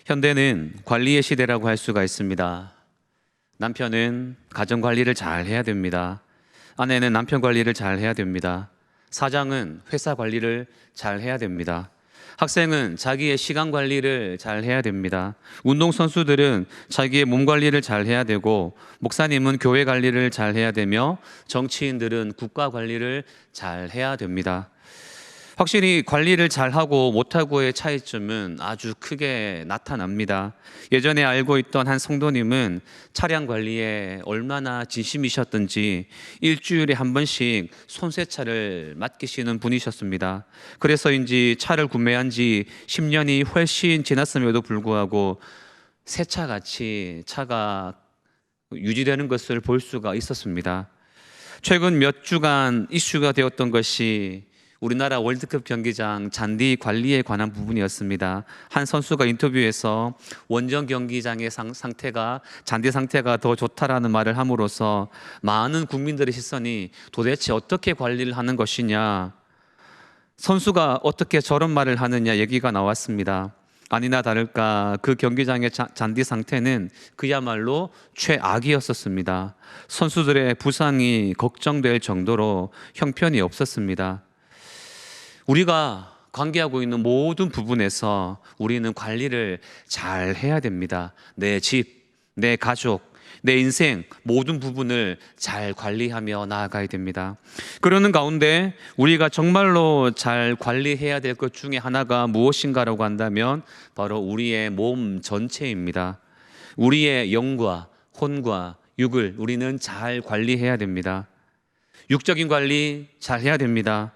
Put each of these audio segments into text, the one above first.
현대는 관리의 시대라고 할 수가 있습니다. 남편은 가정 관리를 잘 해야 됩니다. 아내는 남편 관리를 잘 해야 됩니다. 사장은 회사 관리를 잘 해야 됩니다. 학생은 자기의 시간 관리를 잘 해야 됩니다. 운동선수들은 자기의 몸 관리를 잘 해야 되고, 목사님은 교회 관리를 잘 해야 되며, 정치인들은 국가 관리를 잘 해야 됩니다. 확실히 관리를 잘하고 못하고의 차이점은 아주 크게 나타납니다. 예전에 알고 있던 한 성도님은 차량 관리에 얼마나 진심이셨던지 일주일에 한 번씩 손세차를 맡기시는 분이셨습니다. 그래서인지 차를 구매한 지 10년이 훨씬 지났음에도 불구하고 새차같이 차가 유지되는 것을 볼 수가 있었습니다. 최근 몇 주간 이슈가 되었던 것이 우리나라 월드컵 경기장 잔디 관리에 관한 부분이었습니다. 한 선수가 인터뷰에서 원정 경기장의 잔디 상태가 더 좋다라는 말을 함으로써 많은 국민들의 시선이 도대체 어떻게 관리를 하는 것이냐, 선수가 어떻게 저런 말을 하느냐 얘기가 나왔습니다. 아니나 다를까 그 경기장의 잔디 상태는 그야말로 최악이었었습니다. 선수들의 부상이 걱정될 정도로 형편이 없었습니다. 우리가 관계하고 있는 모든 부분에서 우리는 관리를 잘 해야 됩니다. 내 집, 내 가족, 내 인생 모든 부분을 잘 관리하며 나아가야 됩니다. 그러는 가운데 우리가 정말로 잘 관리해야 될 것 중에 하나가 무엇인가라고 한다면 바로 우리의 몸 전체입니다. 우리의 영과 혼과 육을 우리는 잘 관리해야 됩니다. 육적인 관리 잘 해야 됩니다.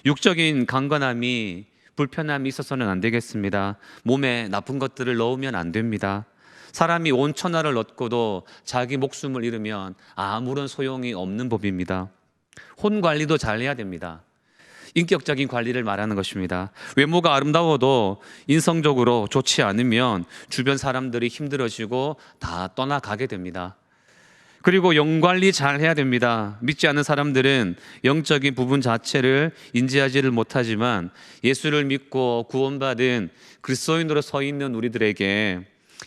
육적인 강건함이 불편함이 있어서는 안 되겠습니다. 몸에 나쁜 것들을 넣으면 안 됩니다. 사람이 온 천하를 얻고도 자기 목숨을 잃으면 아무런 소용이 없는 법입니다. 혼 관리도 잘 해야 됩니다. 인격적인 관리를 말하는 것입니다. 외모가 아름다워도 인성적으로 좋지 않으면 주변 사람들이 힘들어지고 다 떠나가게 됩니다. 그리고 영 관리 잘 해야 됩니다. 믿지 않는 사람들은 영적인 부분 자체를 인지하지를 못하지만 예수를 믿고 구원받은 그리스도인으로 서 있는 우리들에게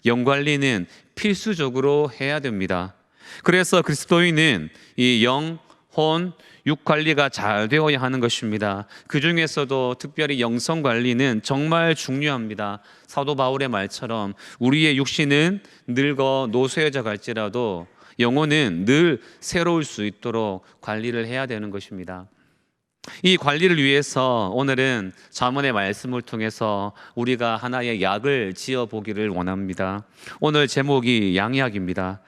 영 관리는 필수적으로 해야 됩니다. 그래서 그리스도인은 이 영, 혼, 육 관리가 잘 되어야 하는 것입니다. 그 중에서도 특별히 영성 관리는 정말 중요합니다. 사도 바울의 말처럼 우리의 육신은 늙어 노쇠해져 갈지라도 영혼은 늘 새로울 수 있도록 관리를 해야 되는 것입니다. 이 관리를 위해서 오늘은 잠언의 말씀을 통해서 우리가 하나의 약을 지어보기를 원합니다. 오늘 제목이 양약입니다.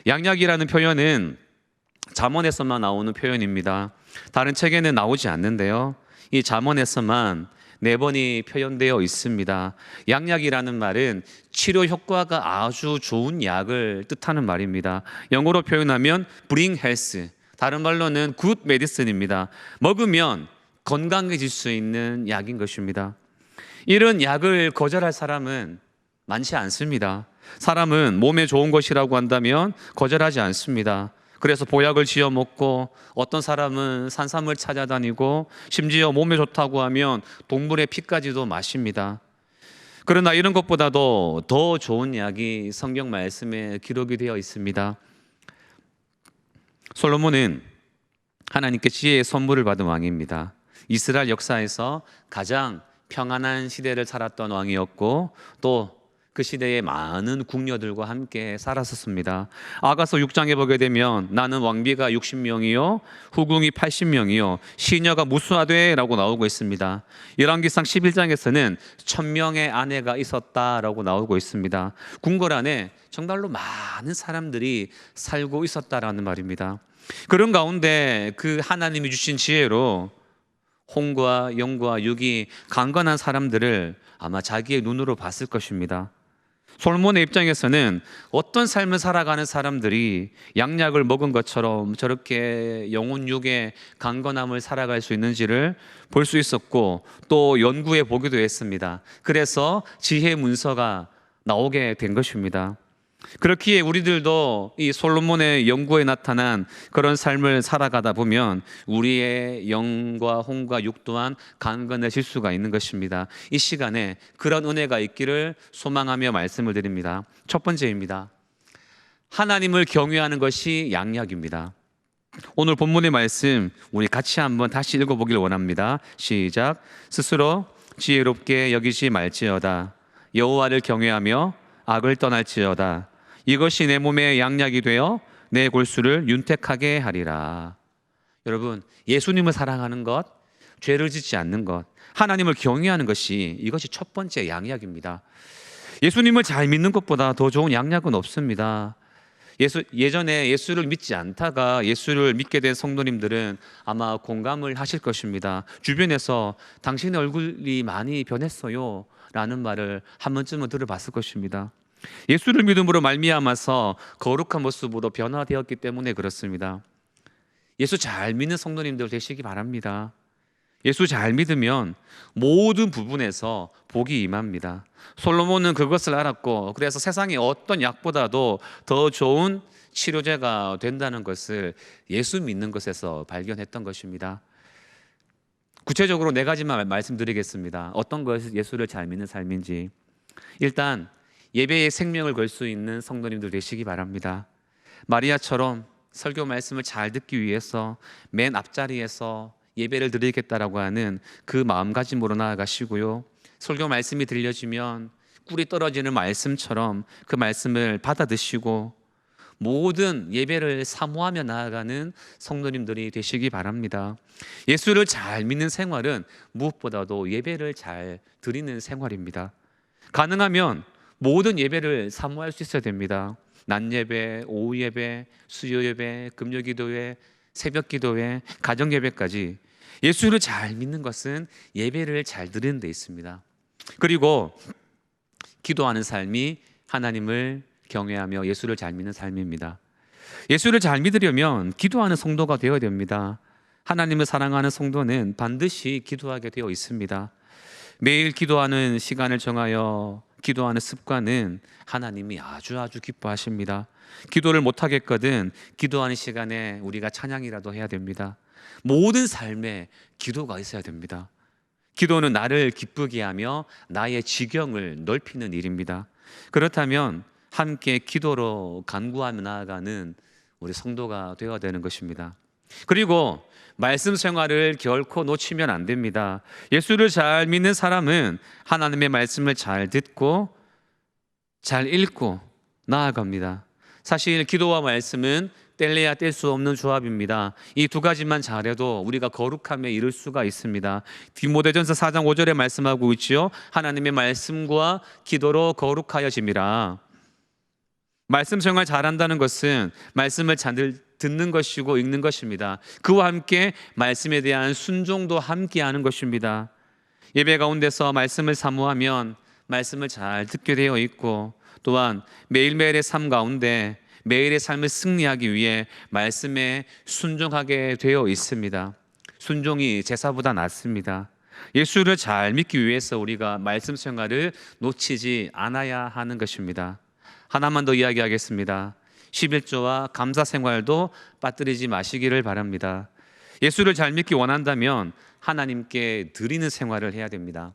양약이라는 표현은 잠언에서만 나오는 표현입니다. 다른 책에는 나오지 않는데요, 이 잠언에서만 4번이 표현되어 있습니다. 양약이라는 말은 치료 효과가 아주 좋은 약을 뜻하는 말입니다. 영어로 표현하면 bring health, 다른 말로는 good medicine입니다. 먹으면 건강해질 수 있는 약인 것입니다. 이런 약을 거절할 사람은 많지 않습니다. 사람은 몸에 좋은 것이라고 한다면 거절하지 않습니다. 그래서 보약을 지어 먹고, 어떤 사람은 산삼을 찾아다니고, 심지어 몸에 좋다고 하면 동물의 피까지도 마십니다. 그러나 이런 것보다도 더 좋은 약이 성경 말씀에 기록이 되어 있습니다. 솔로몬은 하나님께 지혜의 선물을 받은 왕입니다. 이스라엘 역사에서 가장 평안한 시대를 살았던 왕이었고, 또 그 시대에 많은 궁녀들과 함께 살았었습니다. 아가서 6장에 보게 되면 나는 왕비가 60명이요 후궁이 80명이요 시녀가 무수하되 라고 나오고 있습니다. 열왕기상 11장에서는 1000명의 아내가 있었다라고 나오고 있습니다. 궁궐 안에 정말로 많은 사람들이 살고 있었다라는 말입니다. 그런 가운데 그 하나님이 주신 지혜로 혼과 영과 육이 강건한 사람들을 아마 자기의 눈으로 봤을 것입니다. 솔몬의 입장에서는 어떤 삶을 살아가는 사람들이 양약을 먹은 것처럼 저렇게 영혼 육의 강건함을 살아갈 수 있는지를 볼 수 있었고, 또 연구해 보기도 했습니다. 그래서 지혜 문서가 나오게 된 것입니다. 그렇기에 우리들도 이 솔로몬의 연구에 나타난 그런 삶을 살아가다 보면 우리의 영과 혼과 육 또한 강건해질 수가 있는 것입니다. 이 시간에 그런 은혜가 있기를 소망하며 말씀을 드립니다. 첫 번째입니다. 하나님을 경외하는 것이 양약입니다. 오늘 본문의 말씀 우리 같이 한번 다시 읽어보길 원합니다. 시작. 스스로 지혜롭게 여기지 말지어다. 여호와를 경외하며 악을 떠날지어다. 이것이 내 몸에 양약이 되어 내 골수를 윤택하게 하리라. 여러분, 예수님을 사랑하는 것, 죄를 짓지 않는 것, 하나님을 경외하는 것이 이것이 첫 번째 양약입니다. 예수님을 잘 믿는 것보다 더 좋은 양약은 없습니다. 예전에 예수를 믿지 않다가 예수를 믿게 된 성도님들은 아마 공감을 하실 것입니다. 주변에서 당신의 얼굴이 많이 변했어요 라는 말을 한 번쯤은 들어봤을 것입니다. 예수를 믿음으로 말미암아서 거룩한 모습으로 변화되었기 때문에 그렇습니다. 예수 잘 믿는 성도님들 되시기 바랍니다. 예수 잘 믿으면 모든 부분에서 복이 임합니다. 솔로몬은 그것을 알았고, 그래서 세상의 어떤 약보다도 더 좋은 치료제가 된다는 것을 예수 믿는 것에서 발견했던 것입니다. 구체적으로 네 가지만 말씀드리겠습니다. 어떤 것이 예수를 잘 믿는 삶인지. 일단 예배에 생명을 걸 수 있는 성도님들 되시기 바랍니다. 마리아처럼 설교 말씀을 잘 듣기 위해서 맨 앞자리에서 예배를 드리겠다라고 하는 그 마음가짐으로 나아가시고요. 설교 말씀이 들려지면 꿀이 떨어지는 말씀처럼 그 말씀을 받아 드시고 모든 예배를 사모하며 나아가는 성도님들이 되시기 바랍니다. 예수를 잘 믿는 생활은 무엇보다도 예배를 잘 드리는 생활입니다. 가능하면 모든 예배를 사모할 수 있어야 됩니다. 낮 예배, 오후 예배, 수요 예배, 금요 기도회, 새벽 기도회, 가정 예배까지 예수를 잘 믿는 것은 예배를 잘 드리는 데 있습니다. 그리고 기도하는 삶이 하나님을 경외하며 예수를 잘 믿는 삶입니다. 예수를 잘 믿으려면 기도하는 성도가 되어야 됩니다. 하나님을 사랑하는 성도는 반드시 기도하게 되어 있습니다. 매일 기도하는 시간을 정하여 기도하는 습관은 하나님이 아주 기뻐하십니다. 기도를 못하겠거든 기도하는 시간에 우리가 찬양이라도 해야 됩니다. 모든 삶에 기도가 있어야 됩니다. 기도는 나를 기쁘게 하며 나의 지경을 넓히는 일입니다. 그렇다면 함께 기도로 간구하며 나아가는 우리 성도가 되어야 되는 것입니다. 그리고 말씀 생활을 결코 놓치면 안 됩니다. 예수를 잘 믿는 사람은 하나님의 말씀을 잘 듣고 잘 읽고 나아갑니다. 사실 기도와 말씀은 뗄래야 뗄 수 없는 조합입니다. 이 두 가지만 잘해도 우리가 거룩함에 이를 수가 있습니다. 디모데전서 4장 5절에 말씀하고 있지요. 하나님의 말씀과 기도로 거룩하여짐이라. 말씀 생활 잘한다는 것은 말씀을 잘 듣는 것이고 읽는 것입니다. 그와 함께 말씀에 대한 순종도 함께 하는 것입니다. 예배 가운데서 말씀을 사모하면 말씀을 잘 듣게 되어 있고, 또한 매일매일의 삶 가운데 매일의 삶을 승리하기 위해 말씀에 순종하게 되어 있습니다. 순종이 제사보다 낫습니다. 예수를 잘 믿기 위해서 우리가 말씀 생활을 놓치지 않아야 하는 것입니다. 하나만 더 이야기하겠습니다. 11조와 감사 생활도 빠뜨리지 마시기를 바랍니다. 예수를 잘 믿기 원한다면 하나님께 드리는 생활을 해야 됩니다.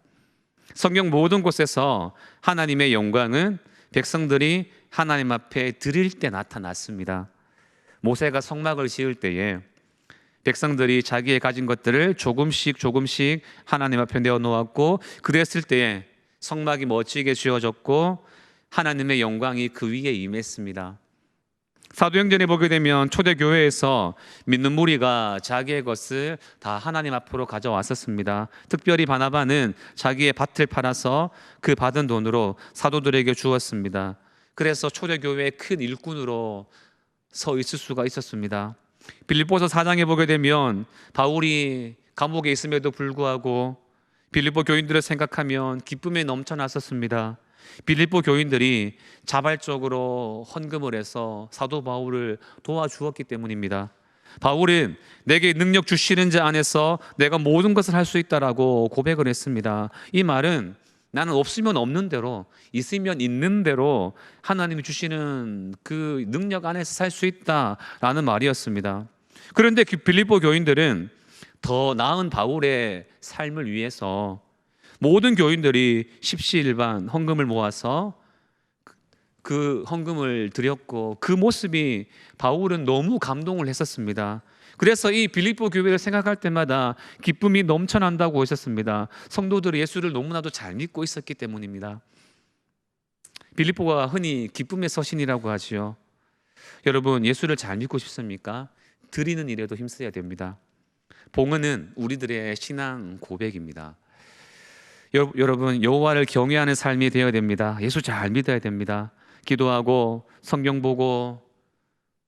성경 모든 곳에서 하나님의 영광은 백성들이 하나님 앞에 드릴 때 나타났습니다. 모세가 성막을 지을 때에 백성들이 자기의 가진 것들을 조금씩 하나님 앞에 내어놓았고, 그랬을 때에 성막이 멋지게 지어졌고 하나님의 영광이 그 위에 임했습니다. 사도행전에 보게 되면 초대교회에서 믿는 무리가 자기의 것을 다 하나님 앞으로 가져왔었습니다. 특별히 바나바는 자기의 밭을 팔아서 그 받은 돈으로 사도들에게 주었습니다. 그래서 초대교회의 큰 일꾼으로 서 있을 수가 있었습니다. 빌립보서 4장에 보게 되면 바울이 감옥에 있음에도 불구하고 빌립보 교인들을 생각하면 기쁨에 넘쳐났었습니다. 빌립보 교인들이 자발적으로 헌금을 해서 사도 바울을 도와주었기 때문입니다. 바울은 내게 능력 주시는 자 안에서 내가 모든 것을 할 수 있다라고 고백을 했습니다. 이 말은 나는 없으면 없는 대로, 있으면 있는 대로 하나님이 주시는 그 능력 안에서 살 수 있다라는 말이었습니다. 그런데 그 빌립보 교인들은 더 나은 바울의 삶을 위해서 모든 교인들이 십시일반 헌금을 모아서 그 헌금을 드렸고, 그 모습이 바울은 너무 감동을 했었습니다. 그래서 이 빌립보 교회를 생각할 때마다 기쁨이 넘쳐난다고 했었습니다. 성도들이 예수를 너무나도 잘 믿고 있었기 때문입니다. 빌립보가 흔히 기쁨의 서신이라고 하지요. 여러분, 예수를 잘 믿고 싶습니까? 드리는 일에도 힘써야 됩니다. 봉헌은 우리들의 신앙 고백입니다. 여러분, 여호와를 경외하는 삶이 되어야 됩니다. 예수 잘 믿어야 됩니다. 기도하고 성경 보고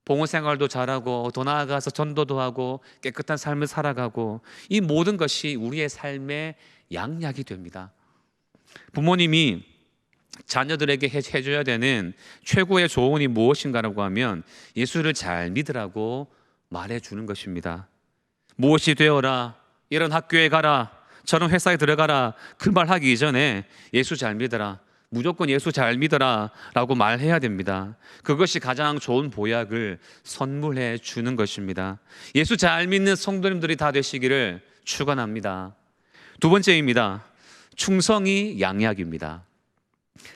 봉헌 생활도 잘하고 더 나아가서 전도도 하고 깨끗한 삶을 살아가고, 이 모든 것이 우리의 삶의 양약이 됩니다. 부모님이 자녀들에게 해줘야 되는 최고의 조언이 무엇인가라고 하면 예수를 잘 믿으라고 말해주는 것입니다. 무엇이 되어라, 이런 학교에 가라, 저런 회사에 들어가라, 그 말 하기 이전에 예수 잘 믿어라, 무조건 예수 잘 믿어라 라고 말해야 됩니다. 그것이 가장 좋은 보약을 선물해 주는 것입니다. 예수 잘 믿는 성도님들이 다 되시기를 축원합니다. 두 번째입니다. 충성이 양약입니다.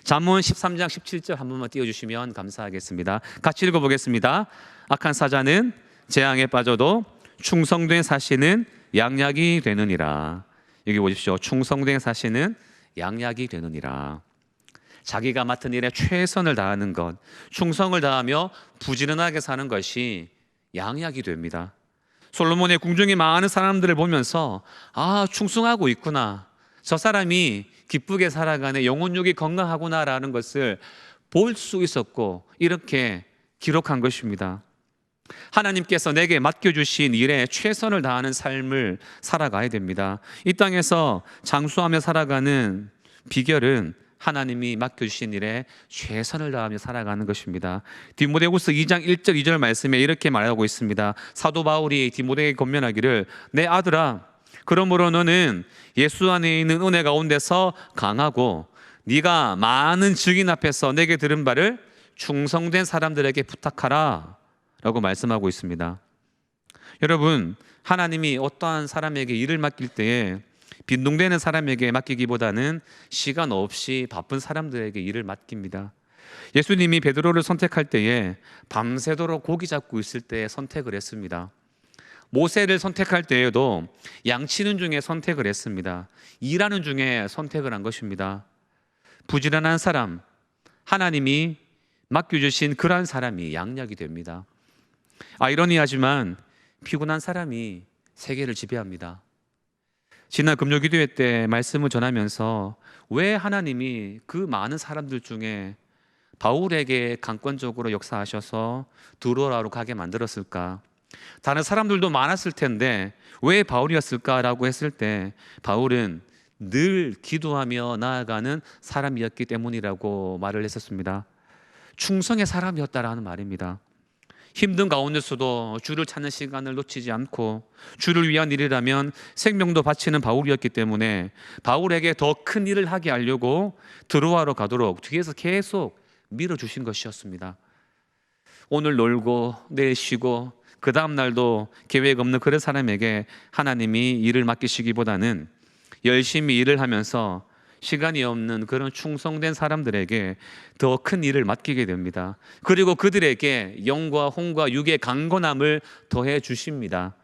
잠언 13장 17절 한 번만 띄워주시면 감사하겠습니다. 같이 읽어보겠습니다. 악한 사자는 재앙에 빠져도 충성된 사시는 양약이 되느니라. 여기 보십시오. 충성된 사시는 양약이 되느니라. 자기가 맡은 일에 최선을 다하는 것, 충성을 다하며 부지런하게 사는 것이 양약이 됩니다. 솔로몬의 궁중에 많은 사람들을 보면서 충성하고 있구나, 저 사람이 기쁘게 살아가네, 영혼육이 건강하구나라는 것을 볼 수 있었고, 이렇게 기록한 것입니다. 하나님께서 내게 맡겨주신 일에 최선을 다하는 삶을 살아가야 됩니다. 이 땅에서 장수하며 살아가는 비결은 하나님이 맡겨주신 일에 최선을 다하며 살아가는 것입니다. 디모데후서 2장 1절 2절 말씀에 이렇게 말하고 있습니다. 사도 바울이 디모데에게 권면하기를, 내 아들아, 그러므로 너는 예수 안에 있는 은혜 가운데서 강하고 네가 많은 증인 앞에서 내게 들은 바를 충성된 사람들에게 부탁하라 라고 말씀하고 있습니다. 여러분, 하나님이 어떠한 사람에게 일을 맡길 때에 빈둥대는 사람에게 맡기기보다는 시간 없이 바쁜 사람들에게 일을 맡깁니다. 예수님이 베드로를 선택할 때에 밤새도록 고기 잡고 있을 때 선택을 했습니다. 모세를 선택할 때에도 양치는 중에 선택을 했습니다. 일하는 중에 선택을 한 것입니다. 부지런한 사람, 하나님이 맡겨주신 그러한 사람이 양약이 됩니다. 아이러니하지만 피곤한 사람이 세계를 지배합니다. 지난 금요기도회 때 말씀을 전하면서 왜 하나님이 그 많은 사람들 중에 바울에게 강권적으로 역사하셔서 두로아로 가게 만들었을까? 다른 사람들도 많았을 텐데 왜 바울이었을까라고 했을 때, 바울은 늘 기도하며 나아가는 사람이었기 때문이라고 말을 했었습니다. 충성의 사람이었다라는 말입니다. 힘든 가운데서도 주를 찾는 시간을 놓치지 않고 주를 위한 일이라면 생명도 바치는 바울이었기 때문에 바울에게 더 큰 일을 하게 하려고 드로아로 가도록 뒤에서 계속 밀어주신 것이었습니다. 오늘 놀고 내일 쉬고 그 다음 날도 계획 없는 그런 사람에게 하나님이 일을 맡기시기보다는 열심히 일을 하면서 시간이 없는 그런 충성된 사람들에게 더 큰 일을 맡기게 됩니다. 그리고 그들에게 영과 혼과 육의 강건함을 더해 주십니다.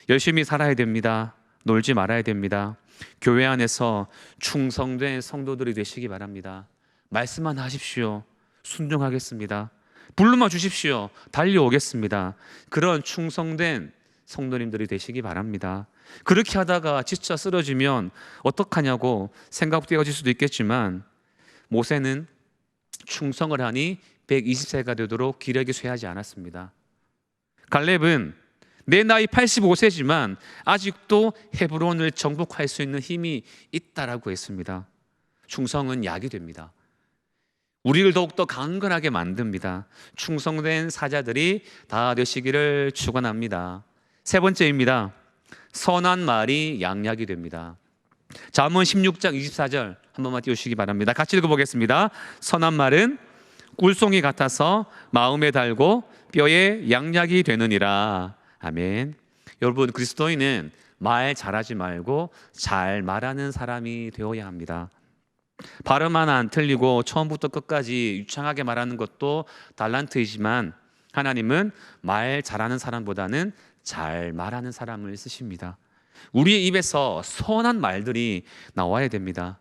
열심히 살아야 됩니다. 놀지 말아야 됩니다. 교회 안에서 충성된 성도들이 되시기 바랍니다. 말씀만 하십시오. 순종하겠습니다. 불러만 주십시오. 달려오겠습니다. 그런 충성된 성도님들이 되시기 바랍니다. 그렇게 하다가 지쳐 쓰러지면 어떡하냐고 생각되어질 수도 있겠지만, 모세는 충성을 하니 120세가 되도록 기력이 쇠하지 않았습니다. 갈렙은 내 나이 85세지만 아직도 헤브론을 정복할 수 있는 힘이 있다라고 했습니다. 충성은 약이 됩니다. 우리를 더욱더 강건하게 만듭니다. 충성된 사자들이 다 되시기를 축원합니다. 세 번째입니다. 선한 말이 양약이 됩니다. 잠언 16장 24절 한 번만 띄우시기 바랍니다. 같이 읽어보겠습니다. 선한 말은 꿀송이 같아서 마음에 달고 뼈에 양약이 되느니라. 아멘. 여러분, 그리스도인은 말 잘하지 말고 잘 말하는 사람이 되어야 합니다. 발음 하나 안 틀리고 처음부터 끝까지 유창하게 말하는 것도 달란트이지만 하나님은 말 잘하는 사람보다는 잘 말하는 사람을 쓰십니다. 우리의 입에서 선한 말들이 나와야 됩니다.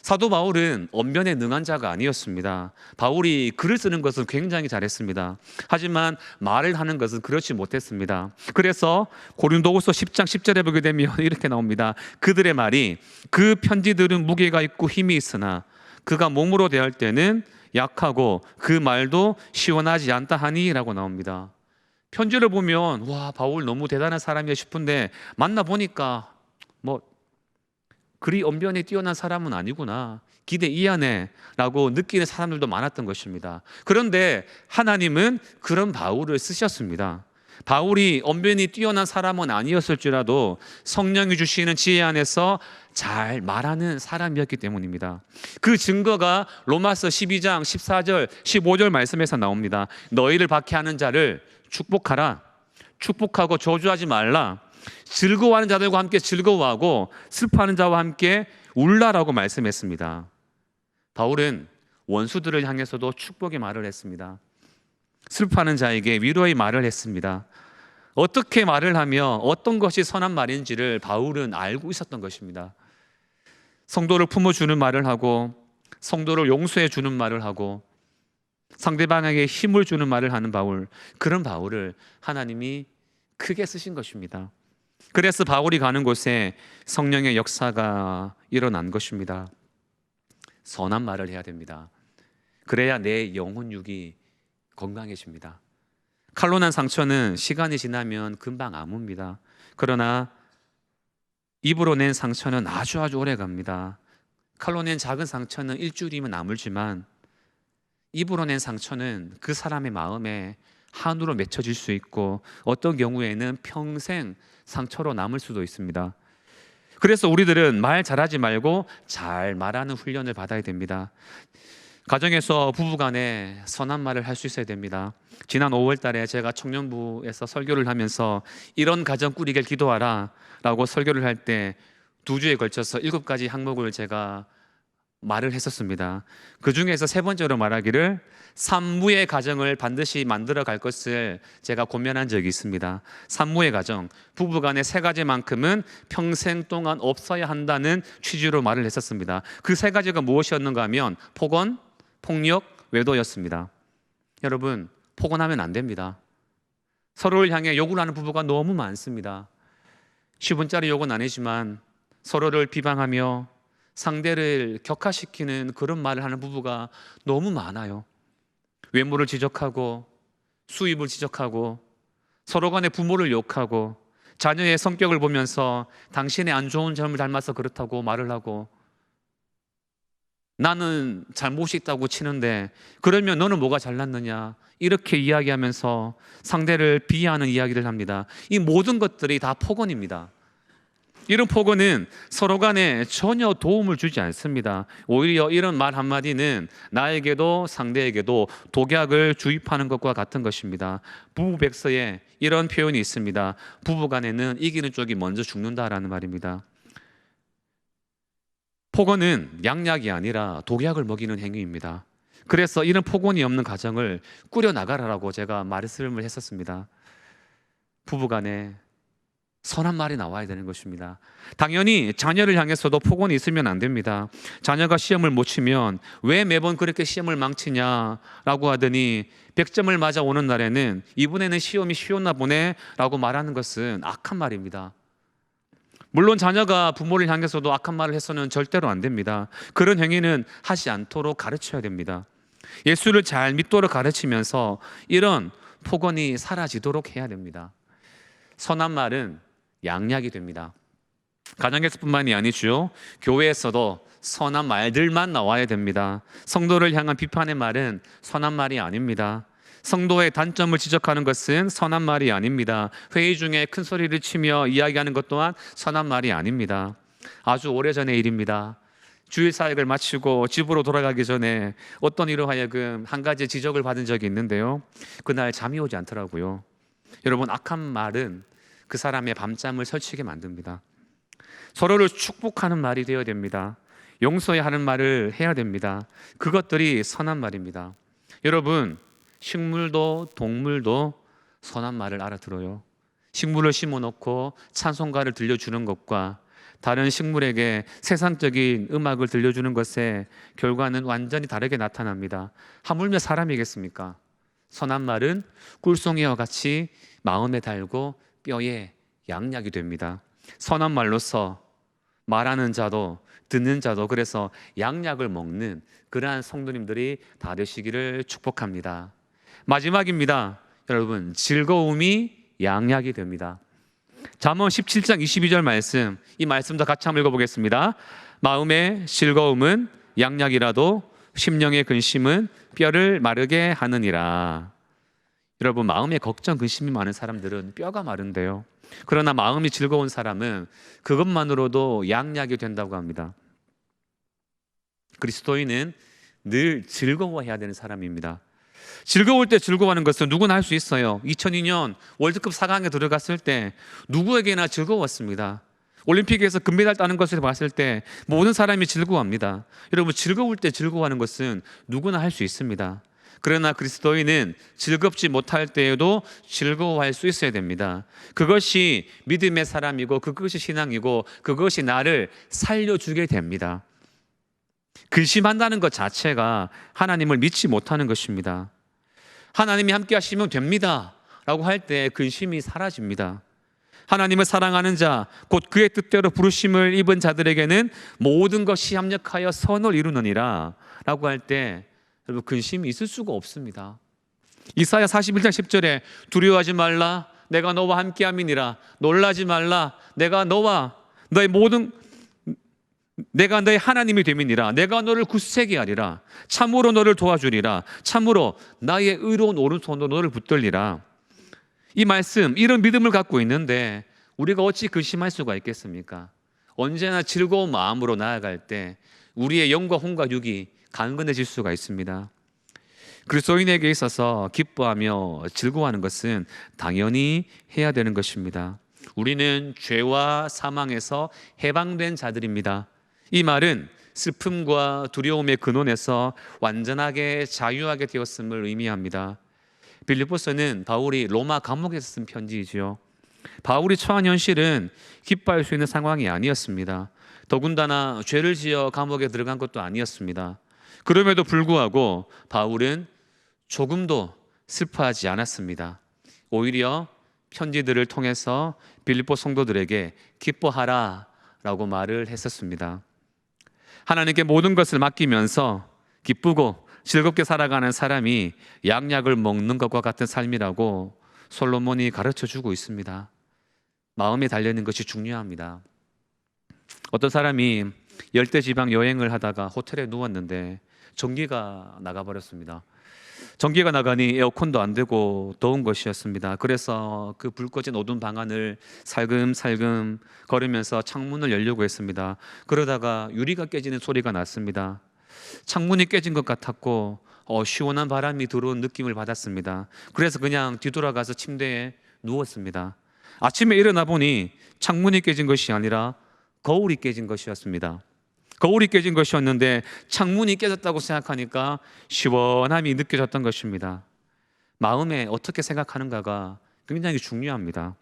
사도 바울은 언변에 능한 자가 아니었습니다. 바울이 글을 쓰는 것은 굉장히 잘했습니다. 하지만 말을 하는 것은 그렇지 못했습니다. 그래서 고린도후서 10장 10절에 보게 되면 이렇게 나옵니다. 그들의 말이 그 편지들은 무게가 있고 힘이 있으나 그가 몸으로 대할 때는 약하고 그 말도 시원하지 않다 하니 라고 나옵니다. 편지를 보면 와, 바울 너무 대단한 사람이야 싶은데 만나보니까 그리 언변에 뛰어난 사람은 아니구나, 기대 이하네 라고 느끼는 사람들도 많았던 것입니다. 그런데 하나님은 그런 바울을 쓰셨습니다. 바울이 언변이 뛰어난 사람은 아니었을지라도 성령이 주시는 지혜 안에서 잘 말하는 사람이었기 때문입니다. 그 증거가 로마서 12장 14절 15절 말씀에서 나옵니다. 너희를 박해하는 자를 축복하라, 축복하고 저주하지 말라, 즐거워하는 자들과 함께 즐거워하고 슬퍼하는 자와 함께 울라라고 말씀했습니다. 바울은 원수들을 향해서도 축복의 말을 했습니다. 슬퍼하는 자에게 위로의 말을 했습니다. 어떻게 말을 하며 어떤 것이 선한 말인지를 바울은 알고 있었던 것입니다. 성도를 품어주는 말을 하고 성도를 용서해 주는 말을 하고 상대방에게 힘을 주는 말을 하는 바울, 그런 바울을 하나님이 크게 쓰신 것입니다. 그래서 바울이 가는 곳에 성령의 역사가 일어난 것입니다. 선한 말을 해야 됩니다. 그래야 내 영혼 육이 건강해집니다. 칼로 난 상처는 시간이 지나면 금방 아뭅니다. 그러나 입으로 낸 상처는 아주 오래 갑니다. 칼로 낸 작은 상처는 일주일이면 아물지만 입으로 낸 상처는 그 사람의 마음에 한으로 맺혀질 수 있고 어떤 경우에는 평생 상처로 남을 수도 있습니다. 그래서 우리들은 말 잘하지 말고 잘 말하는 훈련을 받아야 됩니다. 가정에서 부부간에 선한 말을 할 수 있어야 됩니다. 지난 5월 달에 제가 청년부에서 설교를 하면서 이런 가정 꾸리길 기도하라 라고 설교를 할 때 2주에 걸쳐서 7가지 항목을 제가 말을 했었습니다. 그 중에서 3번째로 말하기를 산무의 가정을 반드시 만들어 갈 것을 제가 권면한 적이 있습니다. 산무의 가정, 부부간의 3가지만큼은 평생 동안 없어야 한다는 취지로 말을 했었습니다. 그 3가지가 무엇이었는가 하면 폭언, 폭력, 외도였습니다. 여러분, 폭언하면 안 됩니다. 서로를 향해 욕을 하는 부부가 너무 많습니다. 10분짜리 욕은 아니지만 서로를 비방하며 상대를 격하시키는 그런 말을 하는 부부가 너무 많아요. 외모를 지적하고 수입을 지적하고 서로 간의 부모를 욕하고 자녀의 성격을 보면서 당신의 안 좋은 점을 닮아서 그렇다고 말을 하고 나는 잘못이 있다고 치는데 그러면 너는 뭐가 잘났느냐 이렇게 이야기하면서 상대를 비하하는 이야기를 합니다. 이 모든 것들이 다 폭언입니다. 이런 폭언은 서로 간에 전혀 도움을 주지 않습니다. 오히려 이런 말 한마디는 나에게도 상대에게도 독약을 주입하는 것과 같은 것입니다. 부부백서에 이런 표현이 있습니다. 부부간에는 이기는 쪽이 먼저 죽는다라는 말입니다. 폭언은 양약이 아니라 독약을 먹이는 행위입니다. 그래서 이런 폭언이 없는 가정을 꾸려나가라고 제가 말씀을 했었습니다. 부부간에 선한 말이 나와야 되는 것입니다. 당연히 자녀를 향해서도 폭언이 있으면 안 됩니다. 자녀가 시험을 못 치면 왜 매번 그렇게 시험을 망치냐라고 하더니 100점을 맞아 오는 날에는 이번에는 시험이 쉬웠나 보네 라고 말하는 것은 악한 말입니다. 물론 자녀가 부모를 향해서도 악한 말을 해서는 절대로 안 됩니다. 그런 행위는 하지 않도록 가르쳐야 됩니다. 예수를 잘 믿도록 가르치면서 이런 폭언이 사라지도록 해야 됩니다. 선한 말은 양약이 됩니다. 가정에서뿐만이 아니죠. 교회에서도 선한 말들만 나와야 됩니다. 성도를 향한 비판의 말은 선한 말이 아닙니다. 성도의 단점을 지적하는 것은 선한 말이 아닙니다. 회의 중에 큰 소리를 치며 이야기하는 것 또한 선한 말이 아닙니다. 아주 오래전의 일입니다. 주일 사역을 마치고 집으로 돌아가기 전에 어떤 이로 하여금 한 가지 지적을 받은 적이 있는데요. 그날 잠이 오지 않더라고요. 여러분, 악한 말은 그 사람의 밤잠을 설치게 만듭니다. 서로를 축복하는 말이 되어야 됩니다. 용서해야 하는 말을 해야 됩니다. 그것들이 선한 말입니다. 여러분, 식물도 동물도 선한 말을 알아들어요. 식물을 심어놓고 찬송가를 들려주는 것과 다른 식물에게 세상적인 음악을 들려주는 것의 결과는 완전히 다르게 나타납니다. 하물며 사람이겠습니까? 선한 말은 꿀송이와 같이 마음에 달고 뼈에 양약이 됩니다. 선한 말로서 말하는 자도 듣는 자도 그래서 양약을 먹는 그러한 성도님들이 다 되시기를 축복합니다. 마지막입니다. 여러분, 즐거움이 양약이 됩니다. 잠언 17장 22절 말씀, 이 말씀도 같이 한번 읽어보겠습니다. 마음의 즐거움은 양약이라도 심령의 근심은 뼈를 마르게 하느니라. 여러분, 마음에 걱정, 근심이 많은 사람들은 뼈가 마른데요. 그러나 마음이 즐거운 사람은 그것만으로도 양약이 된다고 합니다. 그리스도인은 늘 즐거워해야 되는 사람입니다. 즐거울 때 즐거워하는 것은 누구나 할 수 있어요. 2002년 월드컵 4강에 들어갔을 때 누구에게나 즐거웠습니다. 올림픽에서 금메달 따는 것을 봤을 때 모든 사람이 즐거워합니다. 여러분, 즐거울 때 즐거워하는 것은 누구나 할 수 있습니다. 그러나 그리스도인은 즐겁지 못할 때에도 즐거워할 수 있어야 됩니다. 그것이 믿음의 사람이고 그것이 신앙이고 그것이 나를 살려주게 됩니다. 근심한다는 것 자체가 하나님을 믿지 못하는 것입니다. 하나님이 함께 하시면 됩니다 라고 할 때 근심이 사라집니다. 하나님을 사랑하는 자, 곧 그의 뜻대로 부르심을 입은 자들에게는 모든 것이 합력하여 선을 이루느니라 라고 할 때 여러분, 근심이 있을 수가 없습니다. 이사야 41장 10절에 두려워하지 말라, 내가 너와 함께함이니라. 놀라지 말라, 내가 너의 하나님이 됨이니라. 내가 너를 굳세게 하리라. 참으로 너를 도와주리라. 참으로 나의 의로운 오른손으로 너를 붙들리라. 이 말씀, 이런 믿음을 갖고 있는데 우리가 어찌 근심할 수가 있겠습니까? 언제나 즐거운 마음으로 나아갈 때 우리의 영과 혼과 육이 강건해질 수가 있습니다. 그리스도인에게 있어서 기뻐하며 즐거워하는 것은 당연히 해야 되는 것입니다. 우리는 죄와 사망에서 해방된 자들입니다. 이 말은 슬픔과 두려움의 근원에서 완전하게 자유하게 되었음을 의미합니다. 빌립보서는 바울이 로마 감옥에서 쓴 편지이지요. 바울이 처한 현실은 기뻐할 수 있는 상황이 아니었습니다. 더군다나 죄를 지어 감옥에 들어간 것도 아니었습니다. 그럼에도 불구하고 바울은 조금도 슬퍼하지 않았습니다. 오히려 편지들을 통해서 빌립보 성도들에게 기뻐하라 라고 말을 했었습니다. 하나님께 모든 것을 맡기면서 기쁘고 즐겁게 살아가는 사람이 양약을 먹는 것과 같은 삶이라고 솔로몬이 가르쳐주고 있습니다. 마음에 달려있는 것이 중요합니다. 어떤 사람이 열대지방 여행을 하다가 호텔에 누웠는데 전기가 나가버렸습니다. 전기가 나가니 에어컨도 안 되고 더운 것이었습니다. 그래서 그 불 꺼진 어두운 방 안을 살금살금 걸으면서 창문을 열려고 했습니다. 그러다가 유리가 깨지는 소리가 났습니다. 창문이 깨진 것 같았고 시원한 바람이 들어온 느낌을 받았습니다. 그래서 그냥 뒤돌아가서 침대에 누웠습니다. 아침에 일어나 보니 창문이 깨진 것이 아니라 거울이 깨진 것이었습니다. 거울이 깨진 것이었는데 창문이 깨졌다고 생각하니까 시원함이 느껴졌던 것입니다. 마음에 어떻게 생각하는가가 굉장히 중요합니다.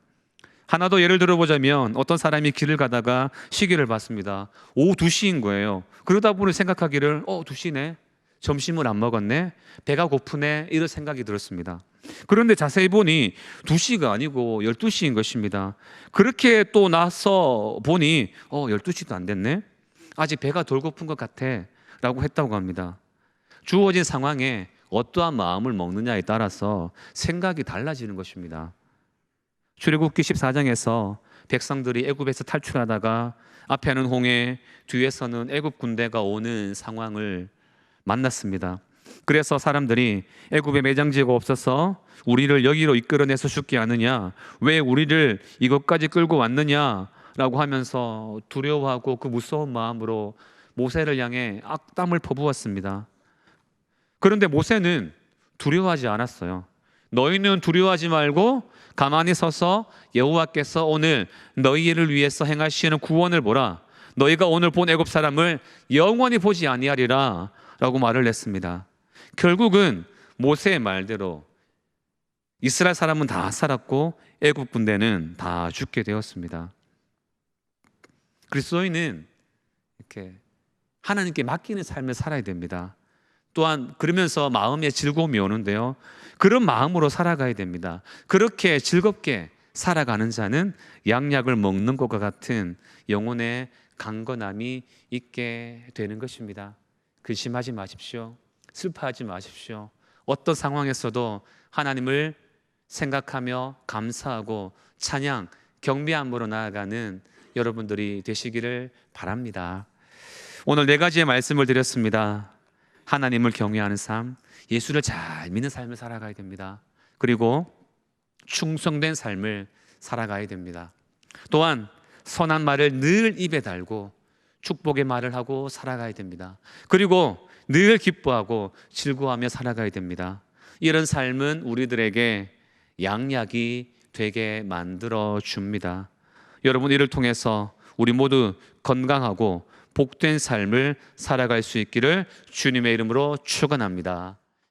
하나 더 예를 들어보자면 어떤 사람이 길을 가다가 시계를 봤습니다. 오후 2시인 거예요. 그러다 보니 생각하기를 2시네, 점심을 안 먹었네, 배가 고프네, 이런 생각이 들었습니다. 그런데 자세히 보니 2시가 아니고 12시인 것입니다. 그렇게 또 나서 보니 12시도 안 됐네, 아직 배가 덜 고픈 것 같아 라고 했다고 합니다. 주어진 상황에 어떠한 마음을 먹느냐에 따라서 생각이 달라지는 것입니다. 출애굽기 14장에서 백성들이 애굽에서 탈출하다가 앞에는 홍해, 뒤에서는 애굽 군대가 오는 상황을 만났습니다. 그래서 사람들이 애굽에 매장지가 없어서 우리를 여기로 이끌어내서 죽게 하느냐, 왜 우리를 이것까지 끌고 왔느냐 라고 하면서 두려워하고 그 무서운 마음으로 모세를 향해 악담을 퍼부었습니다. 그런데 모세는 두려워하지 않았어요. 너희는 두려워하지 말고 가만히 서서 여호와께서 오늘 너희를 위해서 행하시는 구원을 보라. 너희가 오늘 본 애굽 사람을 영원히 보지 아니하리라 라고 말을 했습니다. 결국은 모세의 말대로 이스라엘 사람은 다 살았고 애굽 군대는 다 죽게 되었습니다. 그리스도인은 이렇게 하나님께 맡기는 삶을 살아야 됩니다. 또한 그러면서 마음에 즐거움이 오는데요, 그런 마음으로 살아가야 됩니다. 그렇게 즐겁게 살아가는 자는 양약을 먹는 것과 같은 영혼의 강건함이 있게 되는 것입니다. 근심하지 마십시오. 슬퍼하지 마십시오. 어떤 상황에서도 하나님을 생각하며 감사하고 찬양, 경배함으로 나아가는 여러분들이 되시기를 바랍니다. 오늘 네 가지의 말씀을 드렸습니다. 하나님을 경외하는 삶, 예수를 잘 믿는 삶을 살아가야 됩니다. 그리고 충성된 삶을 살아가야 됩니다. 또한 선한 말을 늘 입에 달고 축복의 말을 하고 살아가야 됩니다. 그리고 늘 기뻐하고 즐거워하며 살아가야 됩니다. 이런 삶은 우리들에게 양약이 되게 만들어 줍니다. 여러분, 이를 통해서 우리 모두 건강하고 복된 삶을 살아갈 수 있기를 주님의 이름으로 축원합니다.